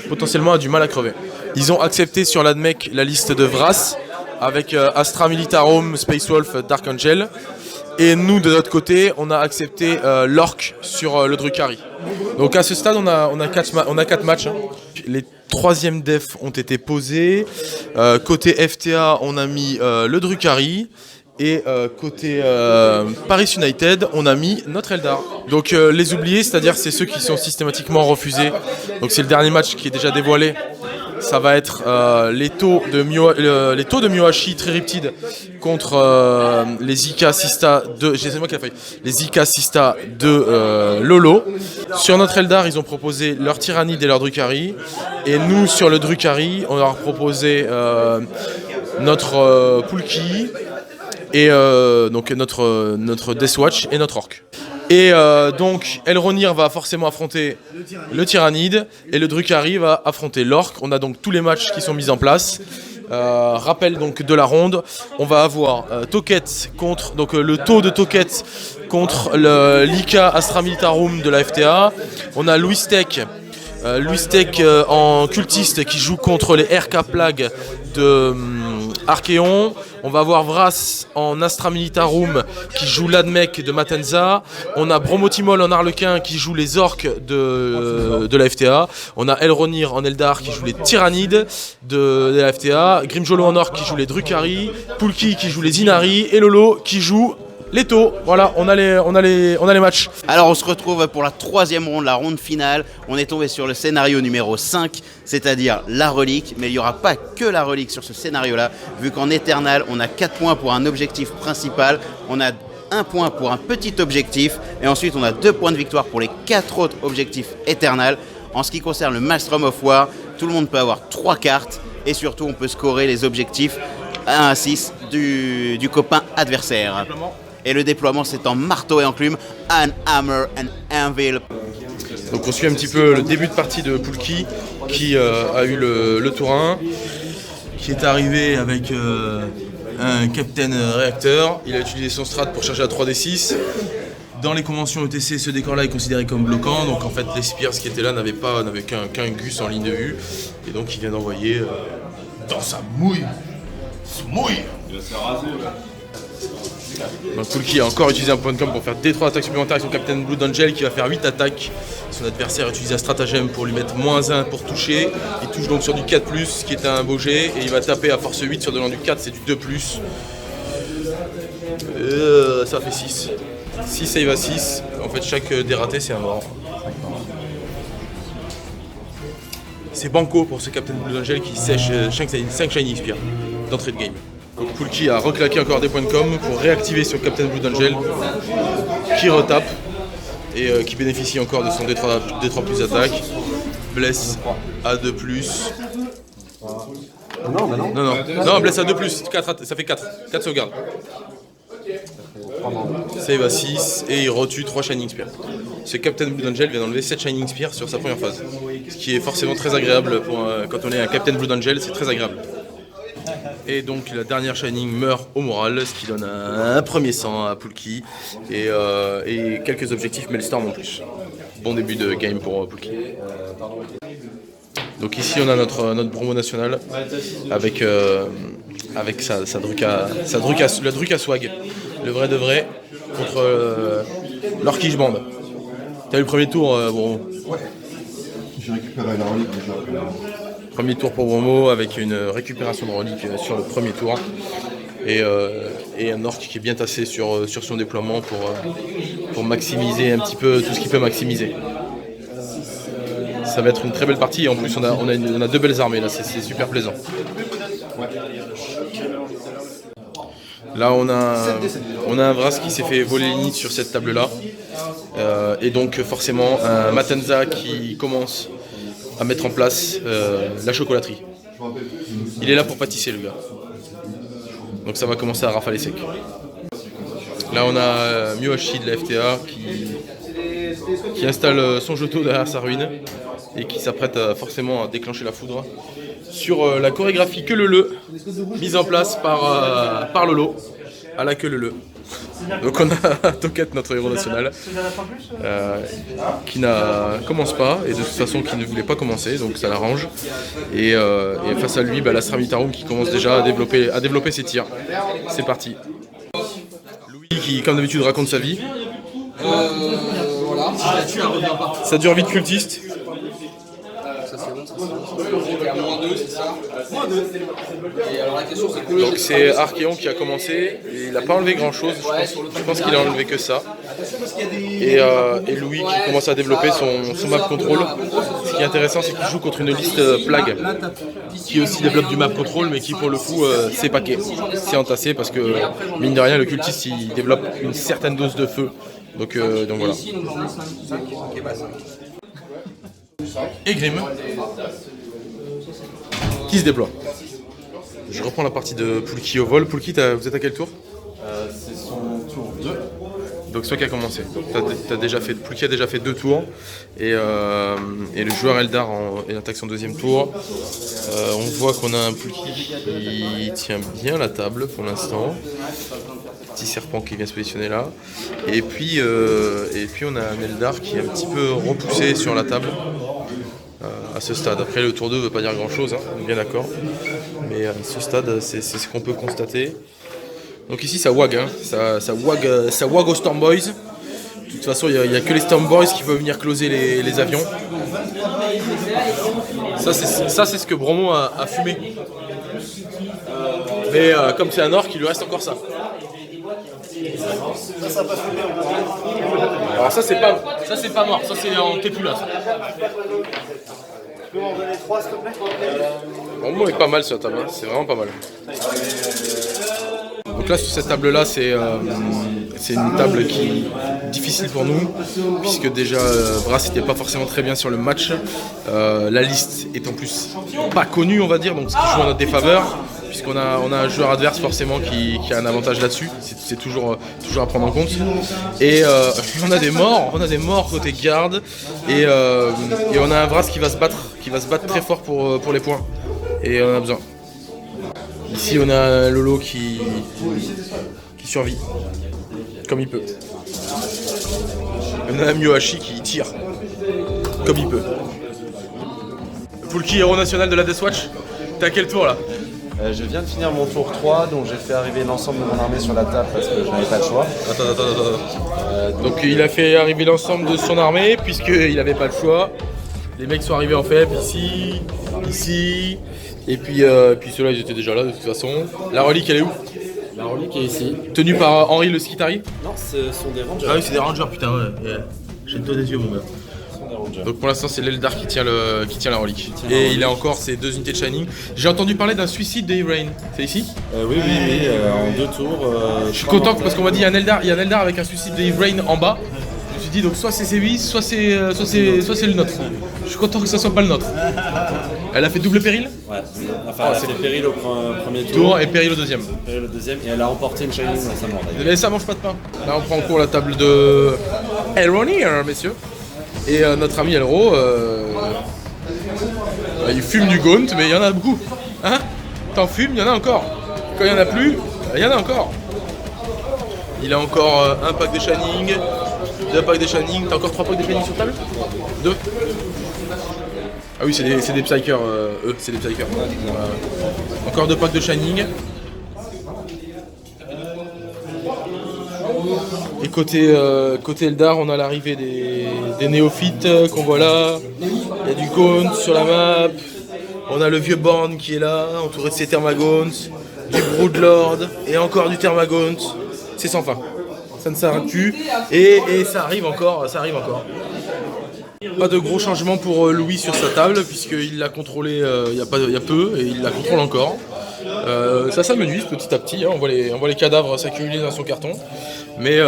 potentiellement a du mal à crever. Ils ont accepté sur l'Admech la liste de Vras, avec Astra Militarum, Space Wolf, Dark Angel. Et nous, de notre côté, on a accepté l'Orc sur le Drukhari. Donc à ce stade, on a 4 matchs. Hein. Les troisièmes defs ont été posés. Côté FTA, on a mis le Drukhari. Et côté Paris United, on a mis notre Eldar. Donc les oubliés, c'est-à-dire c'est ceux qui sont systématiquement refusés. Donc c'est le dernier match qui est déjà dévoilé. Ça va être les taux de Miyohashi Tririptide contre les Ika Sista de... C'est moi qui ai fait. Les Ika Sista de Lolo. Sur notre Eldar, ils ont proposé leur Tyrannide et leur Drukhari. Et nous, sur le Drukhari, on leur a proposé notre Pulki et donc notre Deathwatch et notre Orc. Et donc Elronir va forcément affronter le Tyrannide et le Drukhari va affronter l'Orc. On a donc tous les matchs qui sont mis en place. Rappel donc de la ronde, on va avoir Toquette contre donc le taux de Toquette contre l'Ika Astra Militarum de la FTA. On a Louis Tech en cultiste qui joue contre les RK Plague de Archeon. On va avoir Vras en Astra Militarum qui joue l'Admec de Matenza. On a Bromotimol en Harlequin qui joue les orques de la FTA. On a Elronir en Eldar qui joue les Tyrannides de la FTA. Grimjolo en orc qui joue les Drukhari. Pulki qui joue les Inari. Et Lolo qui joue les taux. Voilà, on a les matchs. Alors on se retrouve pour la troisième ronde, la ronde finale. On est tombé sur le scénario numéro 5, c'est-à-dire la relique. Mais il n'y aura pas que la relique sur ce scénario-là, vu qu'en Eternal, on a 4 points pour un objectif principal. On a 1 point pour un petit objectif. Et ensuite, on a 2 points de victoire pour les 4 autres objectifs Eternal. En ce qui concerne le Maelstrom of War, tout le monde peut avoir 3 cartes. Et surtout, on peut scorer les objectifs 1 à 6 du copain adversaire. Et le déploiement, c'est en marteau et enclume, un hammer and anvil. Donc on suit un petit peu le début de partie de Pulki qui a eu le tour 1, qui est arrivé avec un Captain Réacteur. Il a utilisé son strat pour charger à 3d6. Dans les conventions ETC, ce décor-là est considéré comme bloquant, donc en fait les Spears qui étaient là n'avaient qu'un Gus en ligne de vue. Et donc il vient d'envoyer dans sa mouille. Il va se faire raser là. Donc Pulki a encore utilisé un point de com pour faire D3 attaques supplémentaires avec son Captain Blood Angel qui va faire 8 attaques. Son adversaire utilise un stratagème pour lui mettre -1 pour toucher. Il touche donc sur du 4+, qui est un beau jet, et il va taper à force 8 sur de l'an du 4, c'est du 2+. Ça fait 6. 6 save à 6. En fait chaque dératé c'est un mort. C'est banco pour ce Captain Blood Angel qui sèche 5 Shining Spear d'entrée de game. Donc Pulki a reclaqué encore des points de com pour réactiver sur Captain Blood Angel qui retape et qui bénéficie encore de son D3 attaque. Bless à 2+. Non, bless à 2+, 4, ça fait 4 sauvegardes. Save à 6 et il retue 3 Shining Spear. Ce Captain Blood Angel vient d'enlever 7 Shining Spear sur sa première phase. Ce qui est forcément très agréable quand on est un Captain Blood Angel, c'est très agréable. Et donc la dernière Shining meurt au moral, ce qui donne un premier sang à Pulki et quelques objectifs Maelstrom en plus. Bon début de game pour Pulki. Donc ici on a notre promo national avec la Druka Swag, le vrai de vrai, contre l'Orkish Band. T'as eu le premier tour, bon. Ouais. J'ai récupéré la relique déjà. Premier tour pour Bromo avec une récupération de relique sur le premier tour et un orc qui est bien tassé sur son déploiement pour maximiser un petit peu tout ce qu'il peut maximiser. Ça va être une très belle partie et en plus on a 2 belles armées là, c'est super plaisant. Là on a un Vras qui s'est fait voler les nids sur cette table là et donc forcément un Matenza qui commence à mettre en place la chocolaterie. Il est là pour pâtisser le gars. Donc ça va commencer à rafaler sec. Là on a Miyohashi de la FTA qui installe son Joto derrière sa ruine et qui s'apprête forcément à déclencher la foudre sur la chorégraphie que le mise en place par Lolo à la queue le. Donc on a Toket, notre héros national, qui commence pas, et de toute façon qui ne voulait pas commencer, donc ça l'arrange. Et face à lui, l'Astra Militarum qui commence déjà à développer ses tirs. C'est parti. Louis qui, comme d'habitude, raconte sa vie. Voilà, ça dure vite cultiste. J'étais à -2, c'est ça. Et alors la question c'est donc c'est Archéon qui a commencé, et il n'a pas enlevé grand chose, je pense qu'il a enlevé que ça. Et Louis qui commence à développer son map control. Ce qui est intéressant c'est qu'il joue contre une liste plague qui aussi développe du map control mais qui pour le coup c'est paquet, c'est entassé parce que mine de rien le cultiste il développe une certaine dose de feu. Donc voilà. Et Grim qui se déploie. Je reprends la partie de Pulki au vol. Pulki, vous êtes à quel tour? C'est son tour 2. Donc c'est toi qui a commencé. Pulki a déjà fait 2 tours. Et le joueur Eldar est attaque son 2e tour. On voit qu'on a un Pulki qui tient bien la table pour l'instant. Petit serpent qui vient se positionner là. Et puis on a un Eldar qui est un petit peu repoussé sur la table. à ce stade. Après, le tour 2 ne veut pas dire grand-chose, hein, on est bien d'accord. Mais à ce stade, c'est ce qu'on peut constater. Donc ici, ça wag, hein. ça wag aux Storm Boys. De toute façon, il n'y a que les Storm Boys qui peuvent venir closer les avions. Ça, c'est ce que Bromo a fumé. Mais comme c'est un orc, il lui reste encore ça. Alors ça, c'est pas mort, ça c'est en tépula. Tu peux m'en donner 3 s'il te plaît? Bromo est pas mal sur la table, hein. C'est vraiment pas mal. Donc là, sur cette table-là, c'est une table qui est difficile pour nous, puisque déjà Brass n'était pas forcément très bien sur le match. La liste est en plus pas connue, on va dire, donc ce qui joue en notre défaveur, puisqu'on a un joueur adverse forcément qui a un avantage là-dessus. C'est toujours à prendre en compte. Et on a des morts côté garde, et on a un Brass qui va se battre très fort pour les points. Et on a besoin. Ici, on a Lolo qui survit, comme il peut. On a Myohashi qui tire, comme il peut. Poulki, héros national de la Deathwatch, t'es à quel tour là? Je viens de finir mon tour 3, donc j'ai fait arriver l'ensemble de mon armée sur la table parce que je n'avais pas le choix. Attends. Donc il a fait arriver l'ensemble de son armée, puisqu'il n'avait pas le choix. Les mecs sont arrivés en faible, ici, et puis ceux-là ils étaient déjà là de toute façon. La relique elle est où? La relique est ici. Tenue par Henri le Skitari? Non, ce sont des rangers. Ah oui, c'est des rangers, putain, ouais. J'ai le dos des yeux, mon gars. Donc pour l'instant, c'est l'Eldar qui tient la relique. Et il a encore ses 2 unités de Shining. J'ai entendu parler d'un suicide de Irain. C'est ici? Oui, en 2 tours. Je suis content parce qu'on m'a dit il y a un Eldar avec un suicide de Irain en bas. Je me suis dit donc soit c'est C8, soit c'est le nôtre. Je suis content que ça soit pas le nôtre. Elle a fait double péril? Ouais, enfin elle a fait péril au premier tour et péril au deuxième. Et elle a remporté une Shining récemment d'ailleurs. Mais ça mange pas de pain. Là on prend en cours la table de Elroni, messieurs. Et notre ami Elro, il fume du Gaunt, mais il y en a beaucoup. Hein? T'en fumes, il y en a encore. Quand il n'y en a plus, il y en a encore. Il a encore un pack de Shining, 2 packs de Shining. T'as encore 3 packs de Shining sur table? 2. Ah oui, c'est des Psykers, c'est des Psykers. Encore 2 packs de Shining. Et côté Eldar, on a l'arrivée des néophytes qu'on voit là. Il y a du Gaunt sur la map. On a le vieux Born qui est là, entouré de ses Thermagaunt, du Broodlord et encore du Thermagaunt. C'est sans fin. Ça ne s'arrête plus. Et ça arrive encore, Pas de gros changements pour Louis sur sa table, puisqu'il l'a contrôlé il y a peu, et il la contrôle encore. Ça s'amenuise petit à petit, hein. On voit les cadavres s'accumuler dans son carton. Mais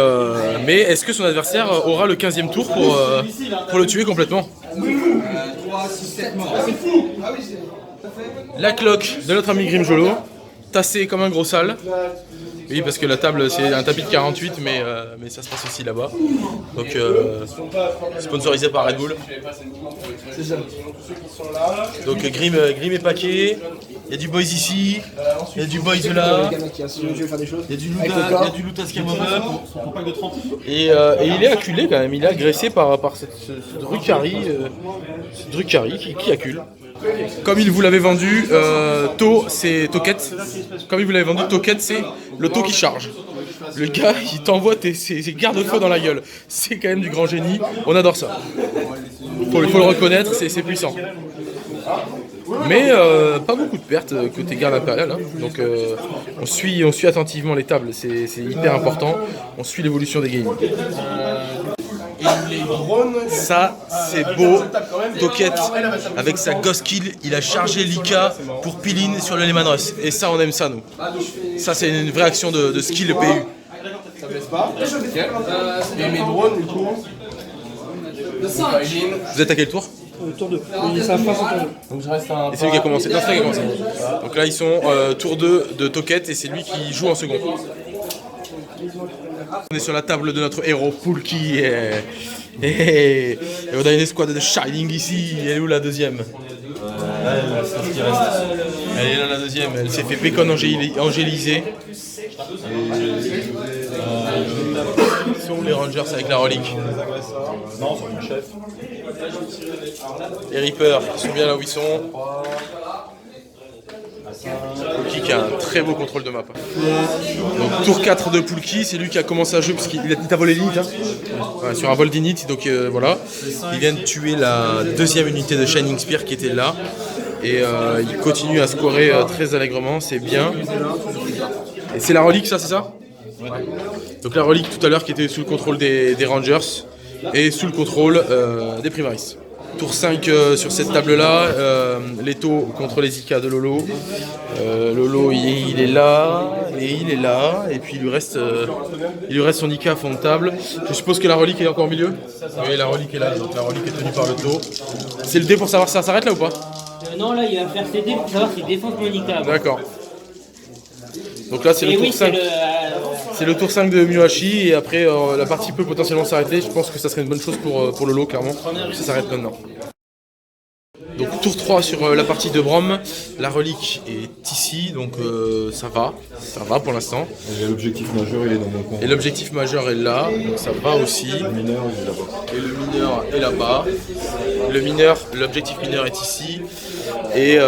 est-ce que son adversaire aura le 15e tour pour le tuer complètement? La cloque de notre ami Grimjolo, tassée comme un gros sale. Oui, parce que la table c'est un tapis de 48, mais ça se passe aussi là-bas. Donc sponsorisé par Red Bull. Donc Grim est paquet. Il y a du boys ici, il y a du boys là, il y a du Lutas qui et il est acculé quand même, il est agressé par ce Drukhari, qui accule. Comme il vous l'avait vendu, c'est Toquette. Comme il vous l'avait vendu, Toquette, c'est le taux qui charge. Le gars, il t'envoie ses garde-feux dans la gueule. C'est quand même du grand génie. On adore ça. Faut le reconnaître, c'est puissant. Mais pas beaucoup de pertes côté garde impériale. Hein. Donc on suit attentivement les tables. C'est hyper important. On suit l'évolution des games. Ça, c'est beau. Toquette, avec sa Ghost Kill, il a chargé Lika pour Pilin sur le Lehman Russ. Et ça, on aime ça, nous. Ça, c'est une vraie action de skill PU. Ça me laisse pas. Et mes drones, du coup. Vous êtes à quel tour? Tour 2. Ça passe en tour 2. Donc je reste un. Et c'est lui qui a commencé. Non, c'est lui qui a commencé. Donc là, ils sont tour 2 de Toquette et c'est lui qui joue en second. On est sur la table de notre héros Poulki et on a une escouade de Shining ici. Elle est où la deuxième? Elle est là la deuxième. Elle s'est fait pécon angéliser. Ils sont où les Rangers avec la relique? Non, c'est mon chef. Les Reapers qui sont bien là où ils sont. Poulki qui a un très beau contrôle de map. Donc tour 4 de Poulki, c'est lui qui a commencé à jouer parce qu'il a volé l'init sur un vol d'init, donc voilà. Il vient de tuer la deuxième unité de Shining Spear qui était là. Et il continue à scorer très allègrement, c'est bien. Et c'est la relique ça, c'est ça? Donc la relique tout à l'heure qui était sous le contrôle des Rangers et sous le contrôle des Primaris. Tour 5 sur cette table-là, Leto contre les IK de Lolo. Lolo il est là, et il est là, et puis il lui reste son IK à fond de table. Je suppose que la relique est encore au milieu. Oui, la relique est là, donc la relique est tenue par Leto. C'est le dé pour savoir si ça s'arrête là ou pas? Non, là il va faire ses dés pour savoir s'il défonce mon IK. D'accord. Donc là c'est le tour 5. C'est le tour 5 de Miyohashi et après la partie peut potentiellement s'arrêter. Je pense que ça serait une bonne chose pour Lolo clairement. Ça s'arrête maintenant. Donc tour 3 sur la partie de Brom. La relique est ici, donc ça va pour l'instant. Et l'objectif majeur il est dans mon coin. Et l'objectif majeur est là, donc ça va aussi. Le mineur il est là-bas. Et le mineur est là-bas. L'objectif mineur est ici. Et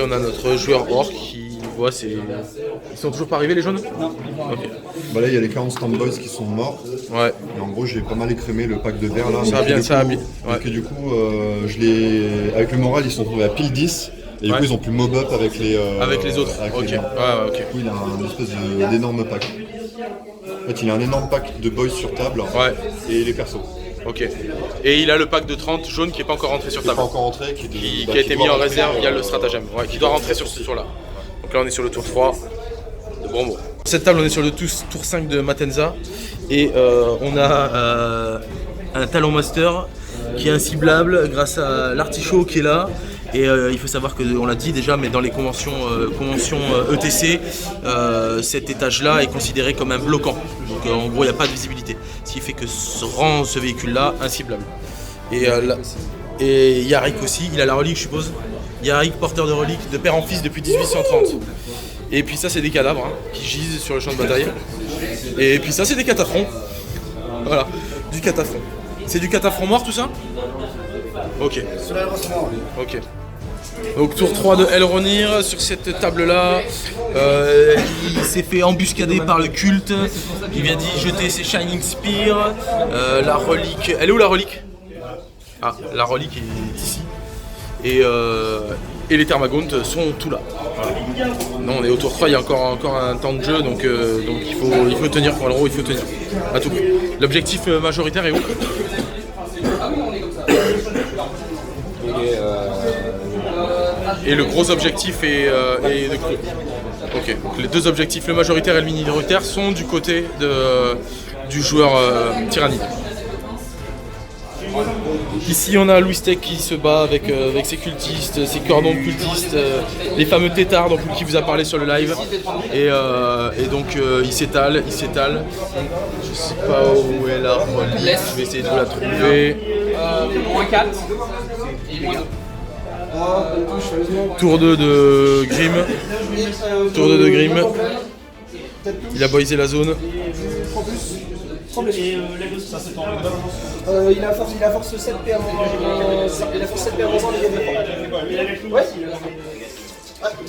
on a notre joueur orc qui voit Ils sont toujours pas arrivés les jaunes? Non. Ok. Bah là il y a les 40 standboys qui sont morts. Ouais. Et en gros j'ai pas mal écrémé le pack de verre là. Ça a bien. Ouais. Et du coup avec le moral ils sont trouvés à pile 10. Et du coup ils ont pu mob up avec les autres. Ok. Du coup il a un espèce d'énorme pack. En fait il a un énorme pack de boys sur table. Ouais. Et les persos. Ok. Et il a le pack de 30 jaune qui n'est pas encore rentré sur table. Qui n'est pas encore rentré, qui a été mis en réserve via le stratagème. Ouais, qui doit rentrer sur ce tour là. Donc là on est sur le tour 3 de Brombo. Cette table on est sur le tour 5 de Matenza. Et on a un talon master qui est inciblable grâce à l'artichaut qui est là. Et il faut savoir que, on l'a dit déjà, mais dans les conventions ETC, cet étage-là est considéré comme un bloquant. Donc en gros, il n'y a pas de visibilité. Ce qui fait que rend ce véhicule-là inciblable. Et Yarik aussi, il a la relique, je suppose. Yarik, porteur de relique de père en fils depuis 1830. Et puis ça, c'est des cadavres qui gisent sur le champ de bataille. Et puis ça, c'est des cataphrons. Voilà, du cataphron. C'est du cataphron mort tout ça? Ok. Ok. Donc tour 3 de Elronir sur cette table là. Il s'est fait embuscader par le culte. Il vient d'y jeter ses Shining Spear. La relique. Elle est où la relique? Ah, la relique est ici. Et les Thermagontes sont tout là. Voilà. Non, on est au tour 3, il y a encore un temps de jeu, donc il faut tenir pour l'euro, il faut tenir. À tout. L'objectif majoritaire est où? Et le gros objectif est de cru. Ok, donc les deux objectifs, le majoritaire et le minoritaire, sont du côté du joueur tyrannique. Ici on a Louis Tech qui se bat avec ses cultistes, ses cordons de cultistes, les fameux tétards dont qui vous a parlé sur le live. Et donc il s'étale. Je sais pas où est la relique, je vais essayer de la trouver. Moins 4. Tour 2 de Grim. Tour 2 de Grim. Il a boisé la zone. Il a force 7P à mon il a force 7P à mon sang, il y a des ouais.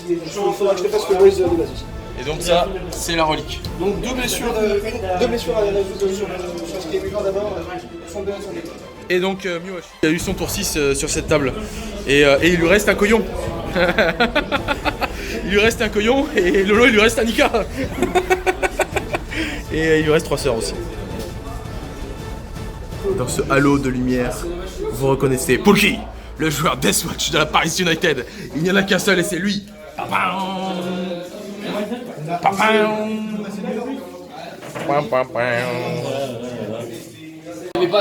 Il faudra que je te fasse le boys de base aussi. Et donc ça, c'est la relique. Donc deux blessures sur ce qui est vivant d'abord, sont deux. Et donc Miyohashi, il a eu son tour 6 sur cette table. Et il lui reste un coyon. Il lui reste un coyon et Lolo il lui reste un Nika. Et il lui reste 3 sœurs aussi. Dans ce halo de lumière, vous reconnaissez Poulki, le joueur Deathmatch de la Paris United. Il n'y en a qu'un seul et c'est lui. Donc,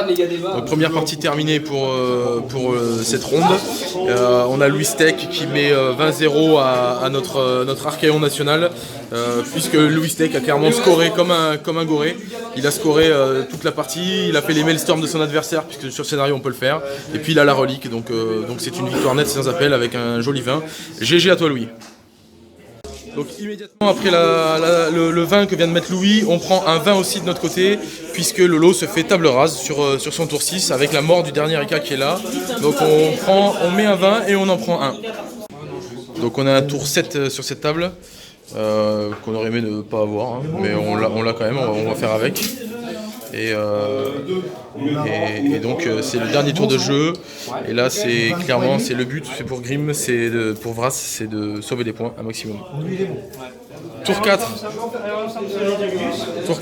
première partie terminée pour cette ronde. On a Louis Tech qui met 20-0 à notre Archaon national, puisque Louis Tech a clairement scoré comme un goré. Il a scoré toute la partie, il a fait les maelstorms de son adversaire, puisque sur le scénario on peut le faire. Et puis il a la relique, donc c'est une victoire nette sans appel avec un joli vin. GG à toi Louis. Donc immédiatement après le 20 que vient de mettre Louis, on prend un 20 aussi de notre côté, puisque le lot se fait table rase sur son tour 6 avec la mort du dernier Rika qui est là. Donc on met un 20 et on en prend un. Donc on a un tour 7 sur cette table, qu'on aurait aimé ne pas avoir, hein, mais on l'a quand même, on va faire avec. Et donc c'est le dernier tour de jeu, et là c'est clairement le but, c'est pour Grim, pour Vras, c'est de sauver des points un maximum. Tour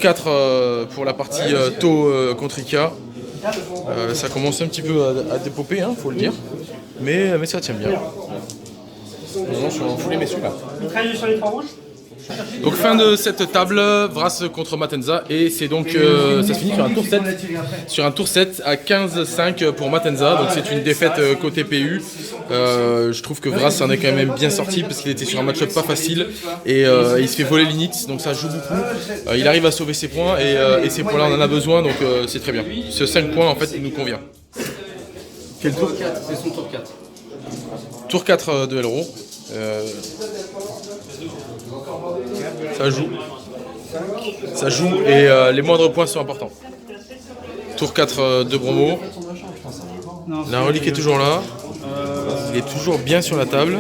4 pour la partie taux contre Ika. Ça commence un petit peu à dépoper, hein, faut le dire, mais ça tient bien. Non, je suis en full messieurs là. Mitrailleuse sur les 3 rouges. Donc fin de cette table, Vras contre Matenza, et c'est donc ça se finit sur un tour 7. Sur un tour 7 à 15-5 pour Matenza, donc c'est une défaite côté PU. Je trouve que Vras en est quand même bien sorti parce qu'il était sur un match-up pas facile et il se fait voler l'init, donc ça joue beaucoup. Il arrive à sauver ses points et ces points-là on en a besoin, donc c'est très bien. Ce 5 points en fait il nous convient. Quel tour ? C'est son tour 4. Tour 4 de Elro. Ça joue et les moindres points sont importants. Tour 4 de Bromo. La relique est toujours là. Il est toujours bien sur la table.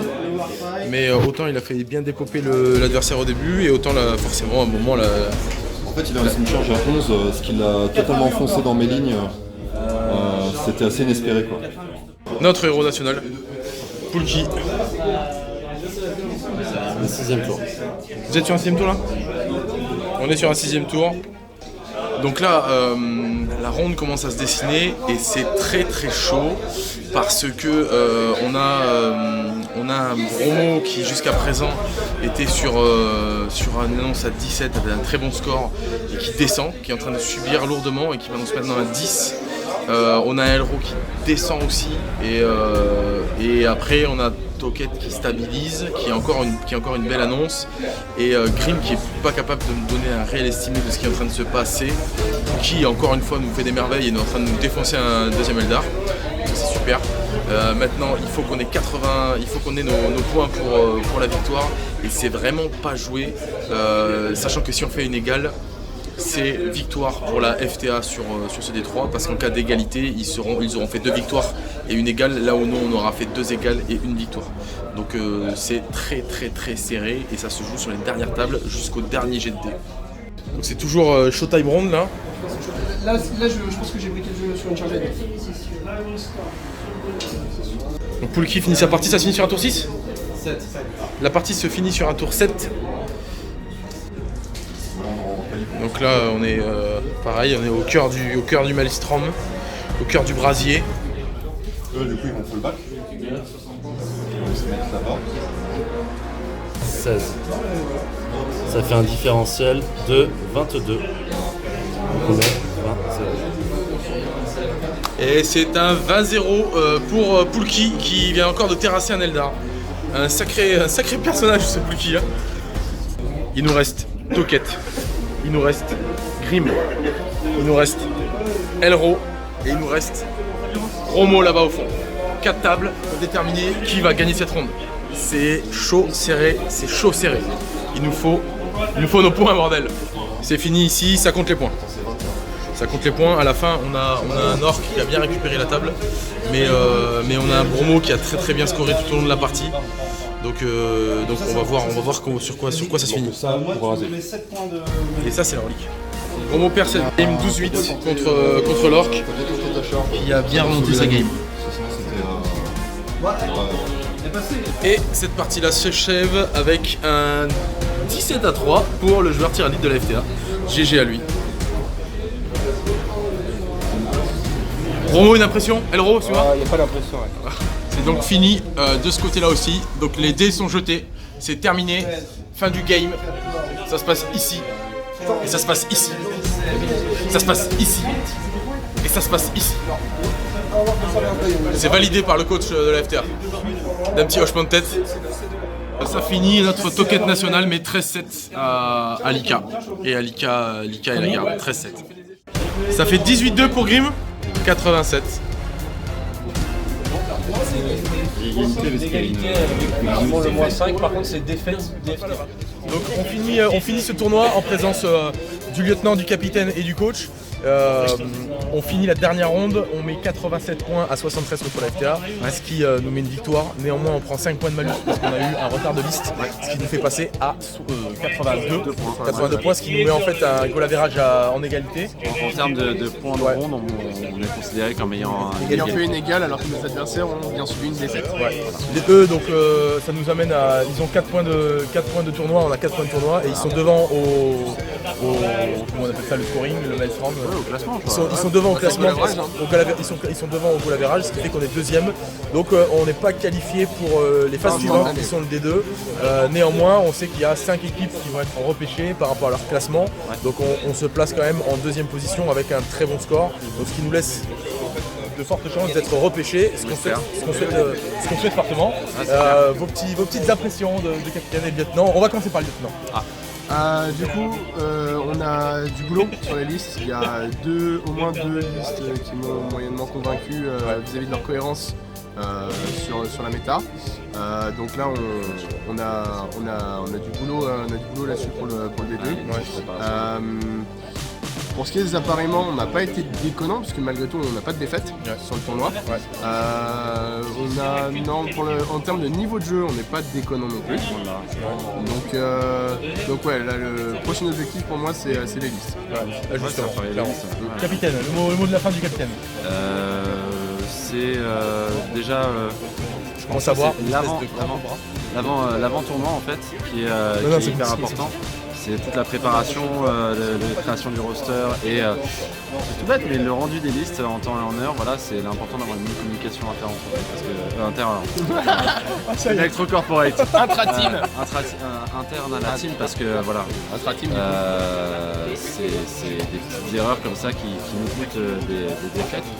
Mais autant il a fait bien dépoper l'adversaire au début et autant là, forcément à un moment là. En fait il a lancé une charge à 11, ce qui l'a totalement enfoncé dans mes lignes. C'était assez inespéré quoi. Notre héros national, Poulki. Le 6e tour. Vous êtes sur un 6e tour là ? On est sur un 6e tour. Donc là, la ronde commence à se dessiner et c'est très très chaud parce que on a un Bromo qui jusqu'à présent était sur une annonce à 17 avec un très bon score et qui descend, qui est en train de subir lourdement et qui va nous se maintenant à 10. On a Elro qui descend aussi et après on a Toquette qui stabilise, qui est encore une belle annonce, et Grim qui est pas capable de nous donner un réel estimé de ce qui est en train de se passer, qui encore une fois nous fait des merveilles et est en train de nous défoncer un deuxième Eldar. C'est super. Maintenant il faut qu'on ait 80, il faut qu'on ait nos points pour la victoire et c'est vraiment pas joué, sachant que si on fait une égale, c'est victoire pour la FTA sur ce D3 parce qu'en cas d'égalité ils auront fait 2 victoires et une égale, là où nous on aura fait 2 égales et une victoire. Donc c'est très très très serré et ça se joue sur les dernières tables jusqu'au dernier jet de dés. Donc c'est toujours Showtime Round là. Là je pense que j'ai briqué le jeu sur une charge à 2. Donc Poulki finit sa partie, ça se finit sur un tour 6 ? 7. La partie se finit sur un tour 7. Donc là on est pareil, on est au cœur du Maelstrom, au cœur du brasier. Du coup ils vont full back. 16. Ça fait un différentiel de 22. Et c'est un 20-0 pour Poulki qui vient encore de terrasser un Eldar. Un sacré personnage ce Poulki là. Il nous reste Toquette, il nous reste Grim, il nous reste Elro et il nous reste Romo là-bas au fond. 4 tables pour déterminer qui va gagner cette ronde. C'est chaud serré, c'est chaud serré. Il nous faut nos points bordel. C'est fini ici, ça compte les points. Ça compte les points, à la fin on a un orc qui a bien récupéré la table, mais on a un Bromo qui a très très bien scoré tout au long de la partie. Donc on va voir sur quoi ça se finit. Et ça c'est la relique. Bromo perd cette game 12-8 contre l'orc qui a bien remonté sa game. Et cette partie là s'achève avec un 17-3 pour le joueur tir élite de la FTA. GG à lui. Bromo, une impression? Elro, tu vois? Il n'y a pas d'impression. Ouais. C'est donc fini de ce côté là aussi. Donc les dés sont jetés, c'est terminé. Fin du game. Ça se passe ici. Et ça se passe ici. Ça se passe ici. Et ça se passe ici. C'est validé par le coach de la FTA. D'un petit hochement de tête. Ça finit notre toquette nationale, mais 13-7 à Lika. Et à Lika et la garde, 13-7. Ça fait 18-2 pour Grim, 87. égalité parce qu'il y a une le moins 5, par contre c'est défaite. Donc on finit ce tournoi en présence du lieutenant, du capitaine et du coach. On finit la dernière ronde, on met 87 points à 73 contre la FTA, ce qui nous met une victoire. Néanmoins, on prend 5 points de malus parce qu'on a eu un retard de liste, ce qui nous fait passer à 82 points, ce qui nous met en fait un goal average en égalité. En termes de points de ronde, on est considéré comme ayant fait une égale alors que nos adversaires ont bien subi une défaite. Eux, donc ça nous amène à. Ils ont 4 points de tournoi, on a 4 points de tournoi et ils sont devant au comment on appelle ça, le scoring, le maelstrom. Au classement, ils sont devant au classement, ils sont devant au goal average, ce qui fait qu'on est deuxième. Donc on n'est pas qualifié pour les phases suivantes qui sont le D2. Néanmoins, on sait qu'il y a 5 équipes qui vont être repêchées par rapport à leur classement. Donc on se place quand même en deuxième position avec un très bon score. Donc, ce qui nous laisse de fortes chances d'être repêchés, ce qu'on souhaite fortement. Vos petites impressions de capitaine et de lieutenant. On va commencer par le lieutenant. Du coup, on a du boulot sur les listes. Il y a au moins deux listes qui m'ont moyennement convaincu vis-à-vis de leur cohérence sur la méta. Donc là, on a du boulot là-dessus pour le D2. Pour ce qui est des appareillements, on n'a pas été déconnant puisque malgré tout on n'a pas de défaite sur le tournoi. En termes de niveau de jeu, on n'est pas déconnant non plus. Donc ouais, là, le prochain objectif pour moi c'est les listes. Capitaine, le mot de la fin du capitaine. C'est déjà je commence à voir l'avant-tournoi en fait qui est hyper important. C'est toute la préparation, la création du roster et c'est tout bête, mais le rendu des listes en temps et en heure, voilà, c'est important d'avoir une bonne communication interne electro-corporate. Intra-team. Interne à la team parce que voilà, c'est des petites erreurs comme ça qui nous coûtent des défaites.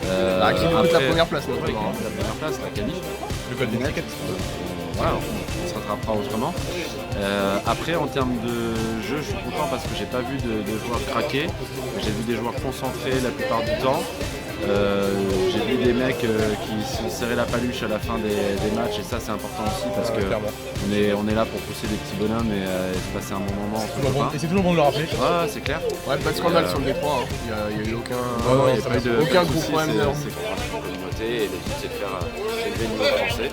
Qui nous coûte la première place, la première place, la qualif. Le golden ticket. Voilà, on se rattrapera autrement. Après, en termes de jeu, je suis content parce que j'ai pas vu de joueurs craquer. J'ai vu des joueurs concentrés la plupart du temps. J'ai vu des mecs qui se serraient la paluche à la fin des matchs et ça c'est important aussi parce que on est là pour pousser des petits bonhommes et se passer un bon moment. Et c'est toujours bon de le rappeler. Ouais, c'est clair. Ouais, pas de scandale sur le D3, hein. Il n'y a eu aucun gros problème de et le but c'est de faire élever le niveau français.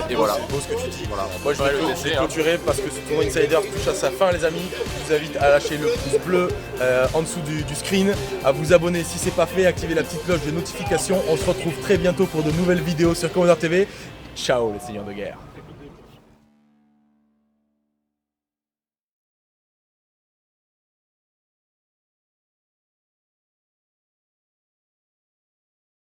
Et voilà. C'est beau ce que tu dis. Voilà. Moi je vais clôturer parce que ce tournoi Insider touche à sa fin les amis. Je vous invite à lâcher le pouce bleu en dessous du screen, à vous abonner si c'est pas fait, activer la petite cloche de notification. On se retrouve très bientôt pour de nouvelles vidéos sur Commander TV. Ciao les seigneurs de guerre.